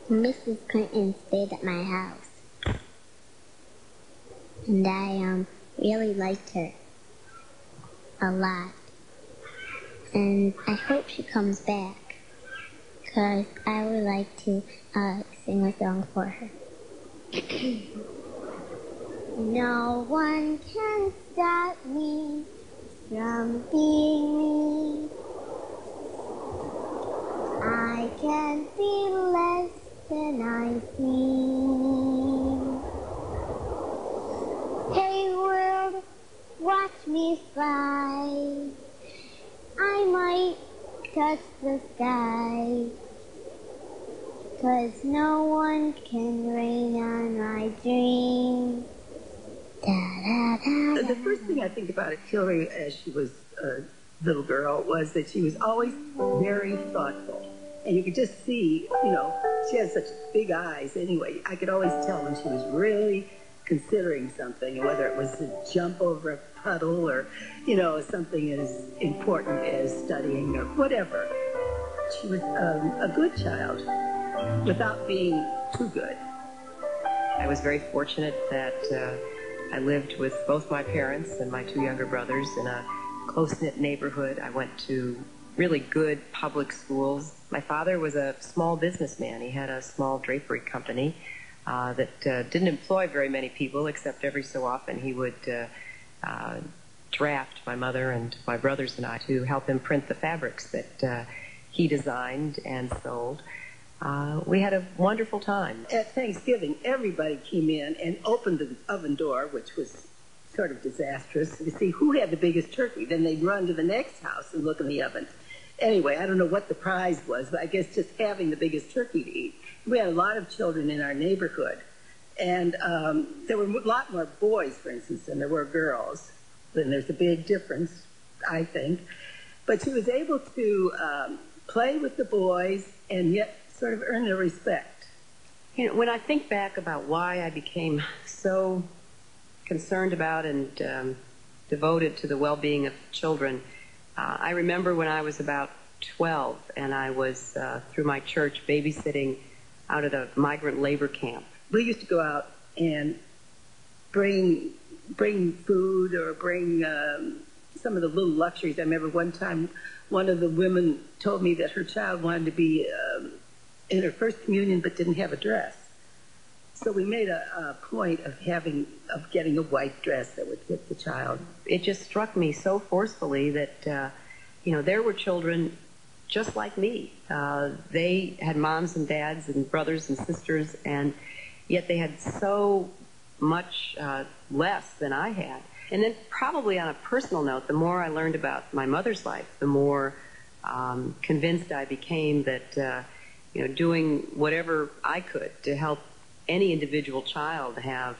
Mrs. Clinton stayed at my house, and I really liked her a lot, and I hope she comes back, because I would like to sing a song for her. No one can stop me from being me. I can't be less than I seem. Hey world, watch me fly. I might touch the sky, 'cause no one can rain on my dreams. The first thing I think about Hillary as she was a little girl was that she was always very thoughtful. And you could just see, she has such big eyes anyway. I could always tell when she was really considering something, and whether it was to jump over a puddle or, something as important as studying or whatever. She was a good child without being too good. I was very fortunate that I lived with both my parents and my two younger brothers in a close-knit neighborhood. I went to really good public schools. My father was a small businessman. He had a small drapery company that didn't employ very many people, except every so often he would draft my mother and my brothers and I to help him print the fabrics that he designed and sold. We had a wonderful time. At Thanksgiving, everybody came in and opened the oven door, which was sort of disastrous, to see who had the biggest turkey. Then they'd run to the next house and look in the oven. Anyway, I don't know what the prize was, but I guess just having the biggest turkey to eat. We had a lot of children in our neighborhood, and there were a lot more boys, for instance, than there were girls. And there's a big difference, I think. But she was able to play with the boys and yet sort of earn their respect. When I think back about why I became so concerned about and devoted to the well-being of children, I remember when I was about 12 and I was, through my church, babysitting out at a migrant labor camp. We used to go out and bring food or bring some of the little luxuries. I remember one time one of the women told me that her child wanted to be in her first communion but didn't have a dress. So we made a point of getting a white dress that would fit the child. It just struck me so forcefully that, there were children just like me. They had moms and dads and brothers and sisters, and yet they had so much less than I had. And then probably on a personal note, the more I learned about my mother's life, the more convinced I became that, doing whatever I could to help any individual child have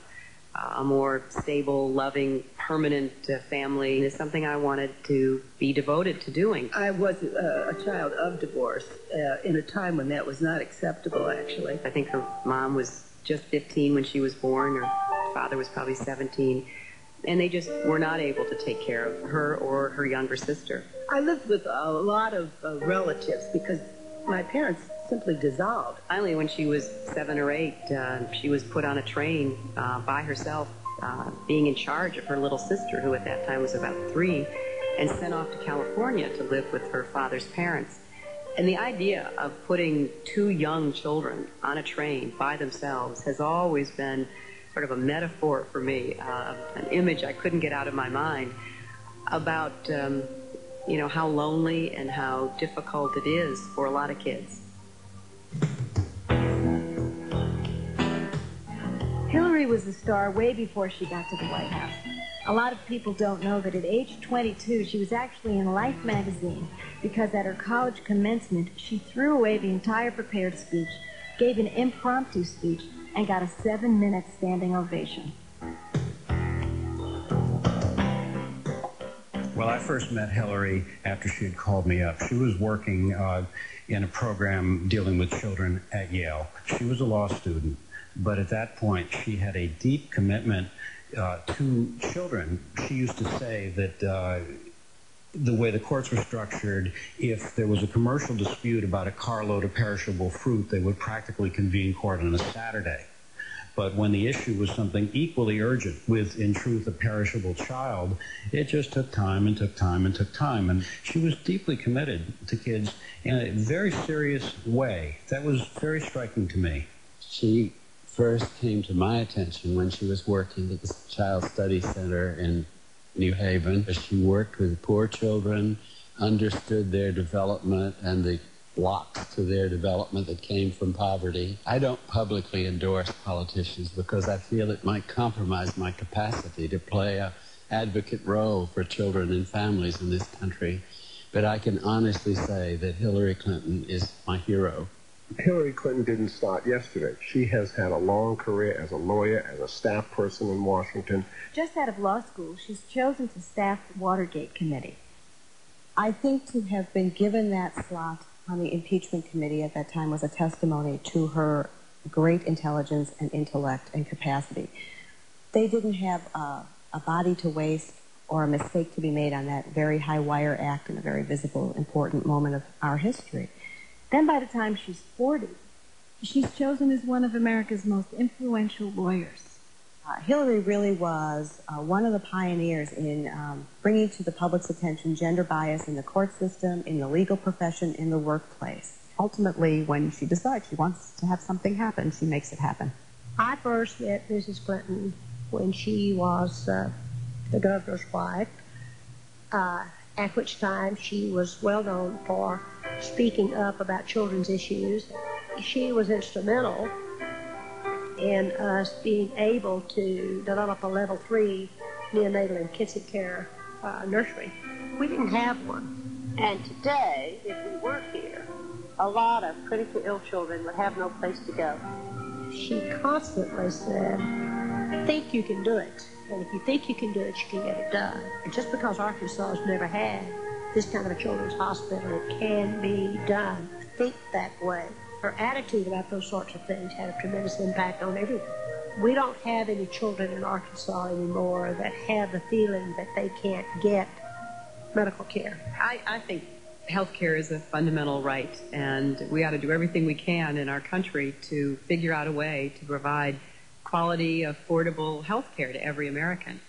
a more stable, loving, permanent family is something I wanted to be devoted to doing. I was a child of divorce in a time when that was not acceptable, actually. I think her mom was just 15 when she was born. Her father was probably 17. And they just were not able to take care of her or her younger sister. I lived with a lot of relatives because my parents simply dissolved. Finally, when she was 7 or 8, she was put on a train by herself, being in charge of her little sister, who at that time was about 3, and sent off to California to live with her father's parents. And the idea of putting 2 young children on a train by themselves has always been sort of a metaphor for me, an image I couldn't get out of my mind about, how lonely and how difficult it is for a lot of kids. Hillary was a star way before she got to the White House. A lot of people don't know that at age 22, she was actually in Life magazine because at her college commencement, she threw away the entire prepared speech, gave an impromptu speech, and got a 7-minute standing ovation. Well, I first met Hillary after she had called me up. She was working in a program dealing with children at Yale. She was a law student, but at that point she had a deep commitment to children. She used to say that the way the courts were structured, if there was a commercial dispute about a carload of perishable fruit, they would practically convene court on a Saturday. But when the issue was something equally urgent with, in truth, a perishable child, it just took time and took time and took time. And she was deeply committed to kids in a very serious way. That was very striking to me. She first came to my attention when she was working at the Child Study Center in New Haven. She worked with poor children, understood their development and the blocks to their development that came from poverty. I don't publicly endorse politicians because I feel it might compromise my capacity to play an advocate role for children and families in this country. But I can honestly say that Hillary Clinton is my hero. Hillary Clinton didn't start yesterday. She has had a long career as a lawyer, as a staff person in Washington. Just out of law school, she's chosen to staff the Watergate Committee. I think to have been given that slot on the impeachment committee at that time was a testimony to her great intelligence and intellect and capacity. They didn't have a body to waste or a mistake to be made on that very high-wire act in a very visible, important moment of our history. Then by the time she's 40, she's chosen as one of America's most influential lawyers. Hillary really was one of the pioneers in bringing to the public's attention gender bias in the court system, in the legal profession, in the workplace. Ultimately, when she decides she wants to have something happen, she makes it happen. I first met Mrs. Clinton when she was the governor's wife, at which time she was well known for speaking up about children's issues. She was instrumental in us being able to develop a level 3 neonatal and kids care nursery. We didn't have one. And today, if we were here, a lot of critically ill children would have no place to go. She constantly said, think you can do it. And if you think you can do it, you can get it done. And just because Arkansas has never had this kind of a children's hospital, it can be done. Think that way. Her attitude about those sorts of things had a tremendous impact on everyone. We don't have any children in Arkansas anymore that have the feeling that they can't get medical care. I think health care is a fundamental right, and we ought to do everything we can in our country to figure out a way to provide quality, affordable health care to every American.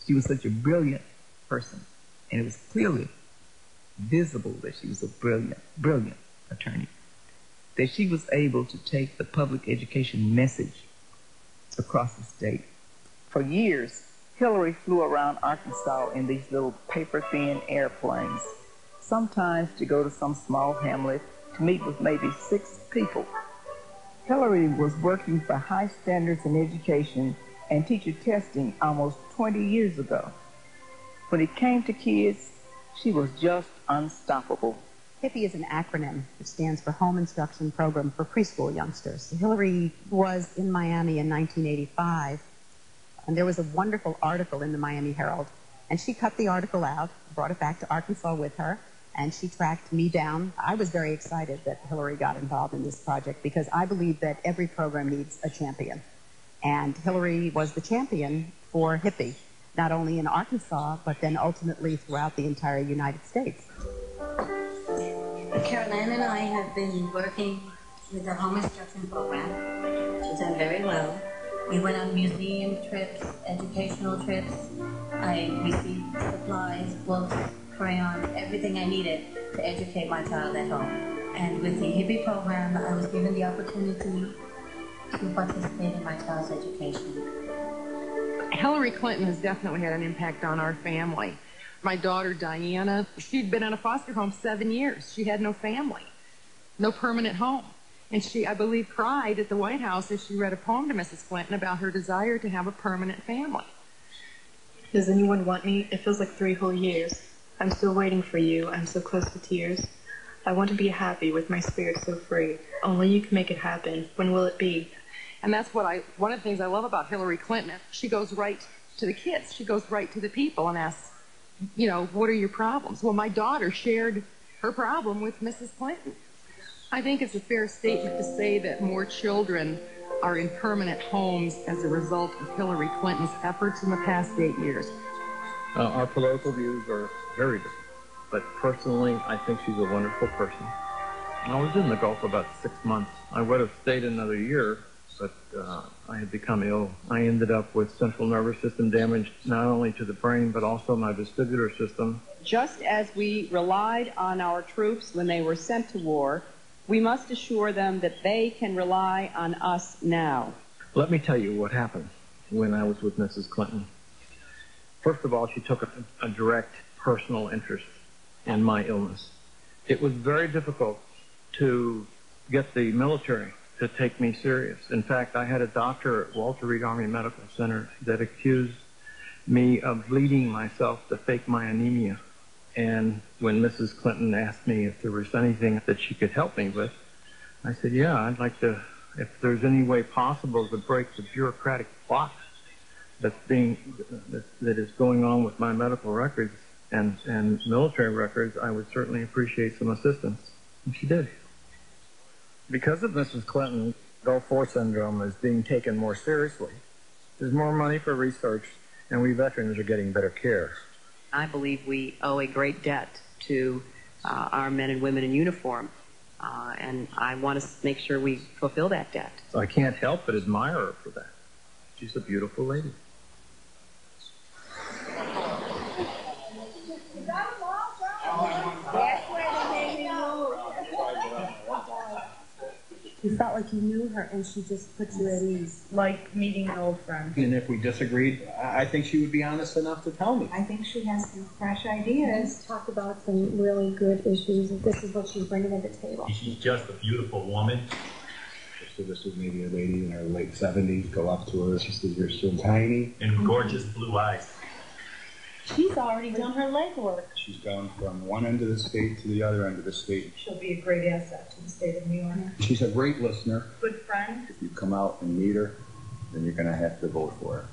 She was such a brilliant person, and it was clearly visible that she was a brilliant attorney, that she was able to take the public education message across the state. For years, Hillary flew around Arkansas in these little paper-thin airplanes, sometimes to go to some small hamlet to meet with maybe 6 people. Hillary was working for high standards in education and teacher testing almost 20 years ago. When it came to kids, she was just unstoppable. HIPPY is an acronym which stands for Home Instruction Program for Preschool Youngsters. Hillary was in Miami in 1985, and there was a wonderful article in the Miami Herald, and she cut the article out, brought it back to Arkansas with her, and she tracked me down. I was very excited that Hillary got involved in this project because I believe that every program needs a champion. And Hillary was the champion for HIPPY, not only in Arkansas, but then ultimately throughout the entire United States. Caroline and I have been working with the home instruction program. She's done very well. We went on museum trips, educational trips. I received supplies, books, crayons, everything I needed to educate my child at home. And with the HIPPY program, I was given the opportunity to participate in my child's education. Hillary Clinton has definitely had an impact on our family. My daughter, Diana, she'd been in a foster home 7 years. She had no family, no permanent home. And she, I believe, cried at the White House as she read a poem to Mrs. Clinton about her desire to have a permanent family. Does anyone want me? It feels like 3 whole years. I'm still waiting for you. I'm so close to tears. I want to be happy with my spirit so free. Only you can make it happen. When will it be? And that's what one of the things I love about Hillary Clinton. She goes right to the kids. She goes right to the people and asks, you know, what are your problems? Well, my daughter shared her problem with Mrs. Clinton. I think it's a fair statement to say that more children are in permanent homes as a result of Hillary Clinton's efforts in the past 8 years. Our political views are very different. but personally, I think she's a wonderful person. I was in the Gulf about 6 months. I would have stayed another year, but I had become ill. I ended up with central nervous system damage, not only to the brain, but also my vestibular system. Just as we relied on our troops when they were sent to war, we must assure them that they can rely on us now. Let me tell you what happened when I was with Mrs. Clinton. First of all, she took a direct personal interest in my illness. It was very difficult to get the military to take me serious. In fact, I had a doctor at Walter Reed Army Medical Center that accused me of bleeding myself to fake my anemia. And when Mrs. Clinton asked me if there was anything that she could help me with, I said, yeah, I'd like to, if there's any way possible to break the bureaucratic clock that is going on with my medical records and military records, I would certainly appreciate some assistance. And she did. Because of Mrs. Clinton, Gulf War syndrome is being taken more seriously. There's more money for research, and we veterans are getting better care. I believe we owe a great debt to our men and women in uniform, and I want to make sure we fulfill that debt. So I can't help but admire her for that. She's a beautiful lady. You felt like you knew her, and she just put you at ease, like meeting an old friend. And if we disagreed, I think she would be honest enough to tell me. I think she has some fresh ideas. Talk about some really good issues, and this is what she's bringing to the table. She's just a beautiful woman. So this was maybe a lady in her late 70s, go up to her, she says, you're still tiny. And gorgeous blue eyes. She's already done her legwork. She's gone from one end of the state to the other end of the state. She'll be a great asset to the state of New York. She's a great listener. Good friend. If you come out and meet her, then you're going to have to vote for her.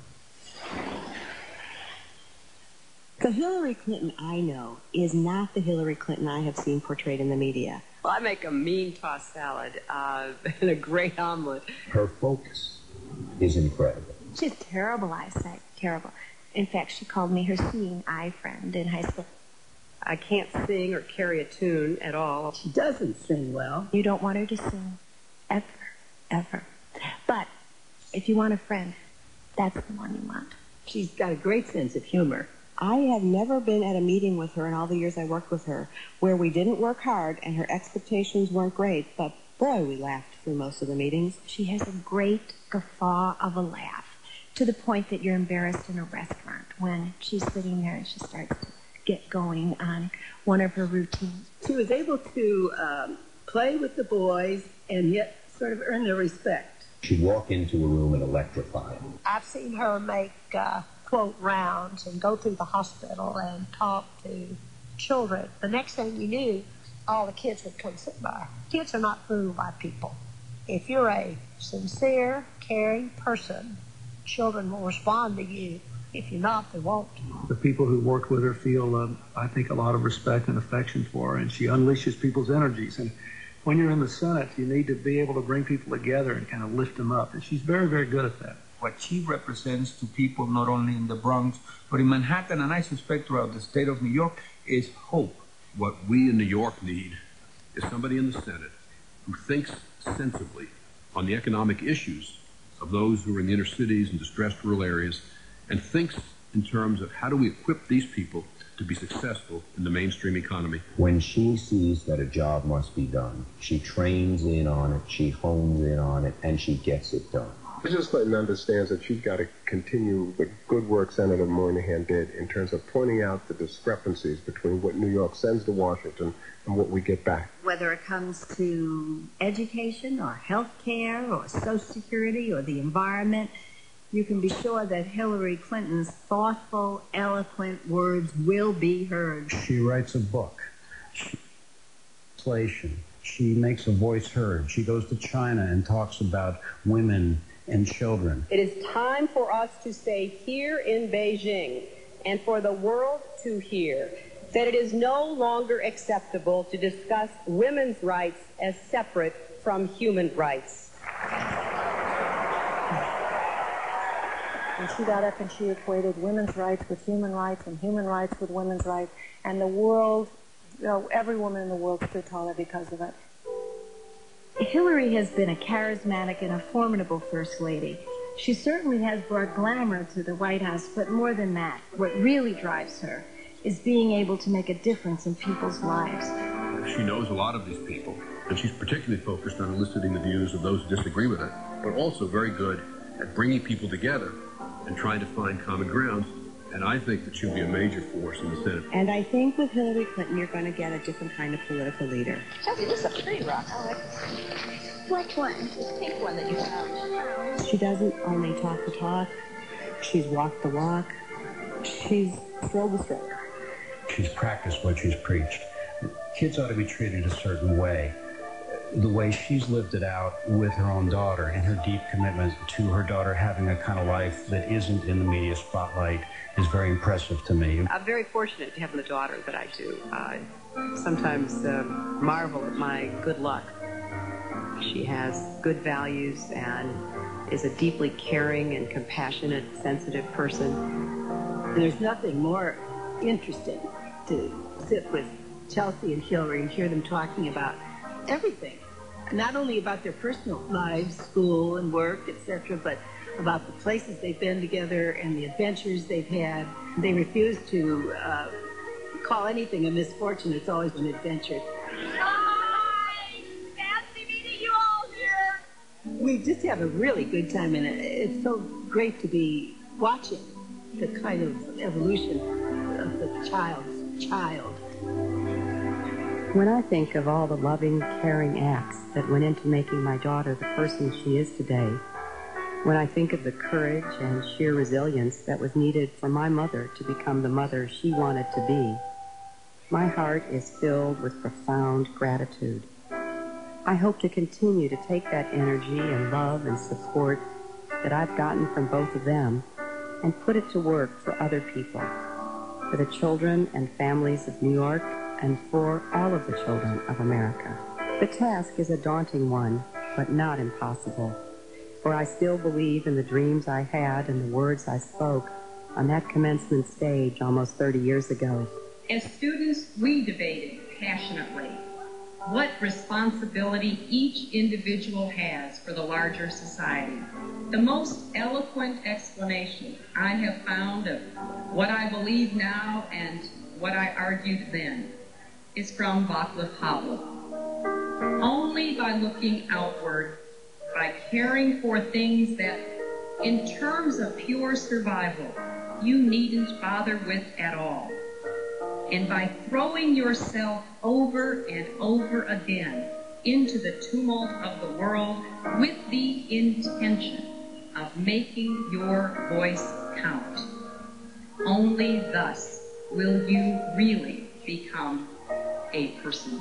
The Hillary Clinton I know is not the Hillary Clinton I have seen portrayed in the media. Well, I make a mean tossed salad and a great omelet. Her focus is incredible. She has terrible eyesight, terrible. In fact, she called me her seeing eye friend in high school. I can't sing or carry a tune at all. She doesn't sing well. You don't want her to sing, ever, ever. But if you want a friend, that's the one you want. She's got a great sense of humor. I have never been at a meeting with her in all the years I worked with her where we didn't work hard and her expectations weren't great, but boy, we laughed through most of the meetings. She has a great guffaw of a laugh, to the point that you're embarrassed in a restaurant when she's sitting there and she starts to get going on one of her routines. She was able to play with the boys and yet sort of earn their respect. She'd walk into a room and electrify them. I've seen her make, quote, rounds and go through the hospital and talk to children. The next thing you knew, all the kids would come sit by her. Kids are not fooled by people. If you're a sincere, caring person, children will respond to you. If you're not, they won't. The people who worked with her feel, I think, a lot of respect and affection for her, and she unleashes people's energies. And when you're in the Senate, you need to be able to bring people together and kind of lift them up, and she's very, very good at that. What she represents to people not only in the Bronx, but in Manhattan, and I suspect throughout the state of New York, is hope. What we in New York need is somebody in the Senate who thinks sensibly on the economic issues of those who are in the inner cities and distressed rural areas, and thinks in terms of how do we equip these people to be successful in the mainstream economy. When she sees that a job must be done, she trains in on it, she hones in on it, and she gets it done. Mrs. Clinton understands that she's got to continue the good work Senator Moynihan did in terms of pointing out the discrepancies between what New York sends to Washington and what we get back. Whether it comes to education or health care or Social Security or the environment, you can be sure that Hillary Clinton's thoughtful, eloquent words will be heard. She writes a book. She makes a voice heard. She goes to China and talks about women and children. It is time for us to say here in Beijing and for the world to hear that it is no longer acceptable to discuss women's rights as separate from human rights. And she got up and she equated women's rights with human rights and human rights with women's rights, and the world every woman in the world stood taller because of it. Hillary has been a charismatic and a formidable First Lady. She certainly has brought glamour to the White House, but more than that, what really drives her is being able to make a difference in people's lives. She knows a lot of these people, and she's particularly focused on eliciting the views of those who disagree with her, but also very good at bringing people together and trying to find common grounds. And I think that she'll be a major force in the Senate. And I think with Hillary Clinton, you're going to get a different kind of political leader. Chelsea, this is a pretty rock. I like this. Which one? This pink one that you found. She doesn't only talk the talk. She's walked the walk. She's strolled the stroke. She's practiced what she's preached. Kids ought to be treated a certain way. The way she's lived it out with her own daughter and her deep commitment to her daughter having a kind of life that isn't in the media spotlight is very impressive to me. I'm very fortunate to have the daughter that I do. I sometimes marvel at my good luck. She has good values and is a deeply caring and compassionate, sensitive person. And there's nothing more interesting to sit with Chelsea and Hillary and hear them talking about everything. Not only about their personal lives, school and work, etc., but about the places they've been together and the adventures they've had. They refuse to call anything a misfortune. It's always an adventure. Hi! Fancy meeting you all here! We just have a really good time, and it's so great to be watching the kind of evolution of the child's child. When I think of all the loving, caring acts that went into making my daughter the person she is today, when I think of the courage and sheer resilience that was needed for my mother to become the mother she wanted to be, my heart is filled with profound gratitude. I hope to continue to take that energy and love and support that I've gotten from both of them and put it to work for other people, for the children and families of New York, and for all of the children of America. The task is a daunting one, but not impossible, for I still believe in the dreams I had and the words I spoke on that commencement stage almost 30 years ago. As students, we debated passionately what responsibility each individual has for the larger society. The most eloquent explanation I have found of what I believe now and what I argued then is from Václav Havel. Only by looking outward, by caring for things that, in terms of pure survival, you needn't bother with at all, and by throwing yourself over and over again into the tumult of the world with the intention of making your voice count. Only thus will you really become a person.